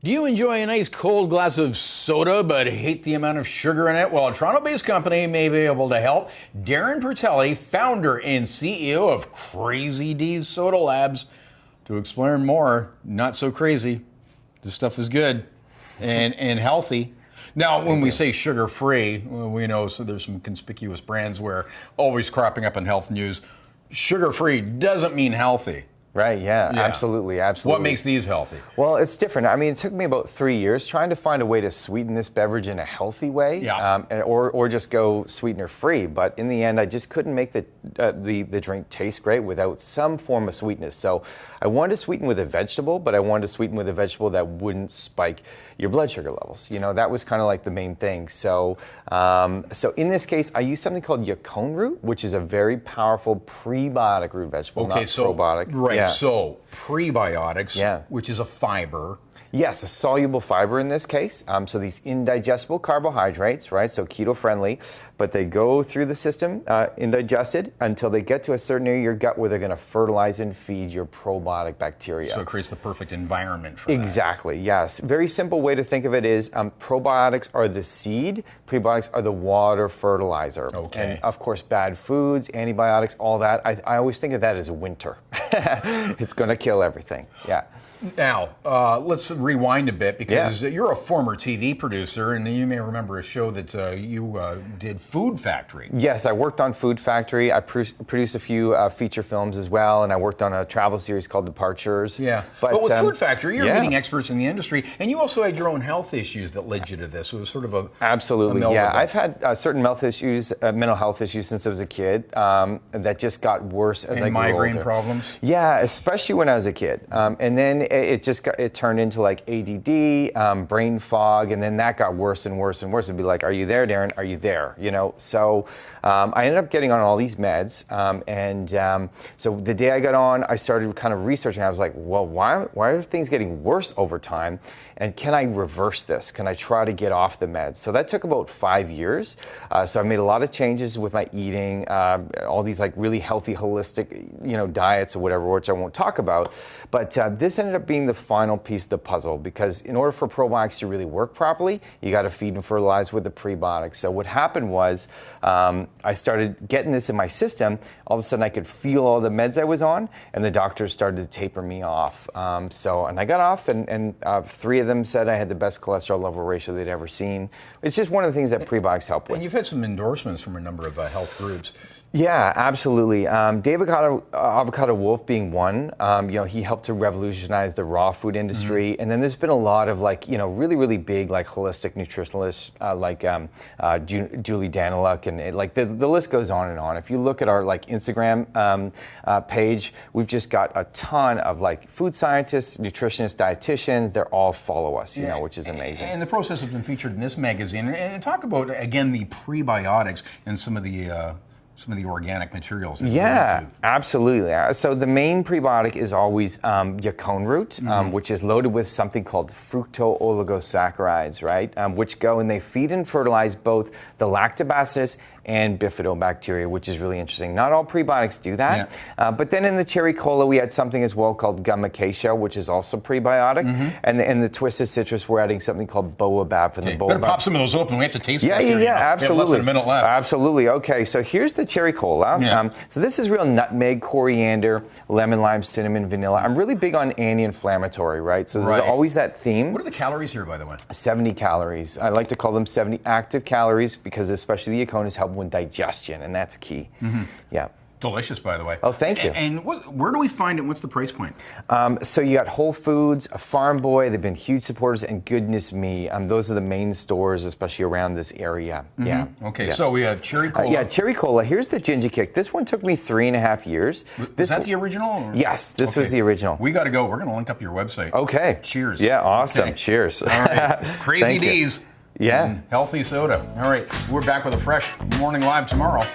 Do you enjoy a nice cold glass of soda but hate the amount of sugar in it? Well, a Toronto-based company may be able to help. Darren Portelli, founder and CEO of Crazy D's Soda Labs. To explain more, not so crazy. This stuff is good and healthy. Now, when we say sugar-free, we know so there's some conspicuous brands where always cropping up in health news. Sugar-free doesn't mean healthy. Right, yeah, absolutely. What makes these healthy? Well, it's different. I mean, it took me about 3 years trying to find a way to sweeten this beverage in a healthy way, or just go sweetener free. But in the end, I just couldn't make the drink taste great without some form of sweetness. So I wanted to sweeten with a vegetable, but I wanted to sweeten with a vegetable that wouldn't spike your blood sugar levels. You know, that was kind of like the main thing. So, so in this case, I used something called yacon root, which is a very powerful prebiotic root vegetable, not probiotic. Right. So prebiotics, which is a fiber. Yes, a soluble fiber in this case. So these indigestible carbohydrates, right? So keto friendly, but they go through the system indigested until they get to a certain area of your gut where they're going to fertilize and feed your probiotic bacteria. So it creates the perfect environment for Exactly, yes. Very simple way to think of it is probiotics are the seed, prebiotics are the water fertilizer. Okay. And of course, bad foods, antibiotics, all that. I always think of that as winter. It's going to kill everything. Yeah. Now, let's rewind a bit because you're a former TV producer, and you may remember a show that you did, Food Factory. Yes, I worked on Food Factory. I produced a few feature films as well, and I worked on a travel series called Departures. Yeah, but with Food Factory, you're meeting experts in the industry, and you also had your own health issues that led you to this. So it was sort of a absolutely, I've had certain mental health issues since I was a kid that just got worse as I grew older. Migraine problems. Yeah, especially when I was a kid, and then it turned into like ADD, brain fog, and then that got worse and worse and worse. It'd be like, "Are you there, Darren? Are you there?" You know. So I ended up getting on all these meds, and so the day I got on, I started kind of researching. I was like, "Well, why are things getting worse over time? And can I reverse this? Can I try to get off the meds?" So that took about 5 years. So I made a lot of changes with my eating, all these like really healthy, holistic, diets or whatever, which I won't talk about. But this ended up being the final piece of the puzzle because in order for probiotics to really work properly, you got to feed and fertilize with the prebiotics. So what happened was I started getting this in my system. All of a sudden, I could feel all the meds I was on, and the doctors started to taper me off. And I got off, and 3 of them said I had the best cholesterol level ratio they'd ever seen. It's just one of the things that prebiotics help with. And you've had some endorsements from a number of health groups. Yeah, absolutely. Dave Avocado Wolf being one. He helped to revolutionize the raw food industry. Mm-hmm. And then there's been a lot of really, really big holistic nutritionalists Julie Daniluk, and the list goes on and on. If you look at our Instagram page, we've just got a ton of food scientists, nutritionists, dietitians. They're all follow us, which is amazing. And the process has been featured in this magazine. And talk about again the prebiotics and some of the organic materials. Yeah, absolutely. So the main prebiotic is always yacon root, which is loaded with something called fructooligosaccharides, right? Which go and they feed and fertilize both the lactobacillus and bifidobacteria, which is really interesting. Not all prebiotics do that. Yeah. But then in the cherry cola, we had something as well called gum acacia, which is also prebiotic. Mm-hmm. And in the twisted citrus, we're adding something called baobab for the baobab. Better pop some of those open. We have to taste test here. Yeah, absolutely. Less than a minute left. Absolutely. Okay, so here's the cherry cola. Yeah. So this is real nutmeg, coriander, lemon, lime, cinnamon, vanilla. I'm really big on anti-inflammatory, right? So there's always that theme. What are the calories here, by the way? 70 calories. I like to call them 70 active calories because especially the yacon is helping with digestion, and that's key. Mm-hmm. Yeah. Delicious, by the way. Oh, thank you. And where do we find it? What's the price point? So you got Whole Foods, Farm Boy. They've been huge supporters, and Goodness Me. Those are the main stores, especially around this area. Mm-hmm. Yeah. Okay. Yeah. So we have cherry cola. Cherry cola. Here's the ginger kick. This one took me 3.5 years. Is that the original? Or? Yes, this was the original. We got to go. We're going to link up your website. Okay. Cheers. Yeah. Awesome. Okay. Cheers. All right. Crazy D's. Yeah. Healthy soda. All right. We're back with a fresh Morning Live tomorrow.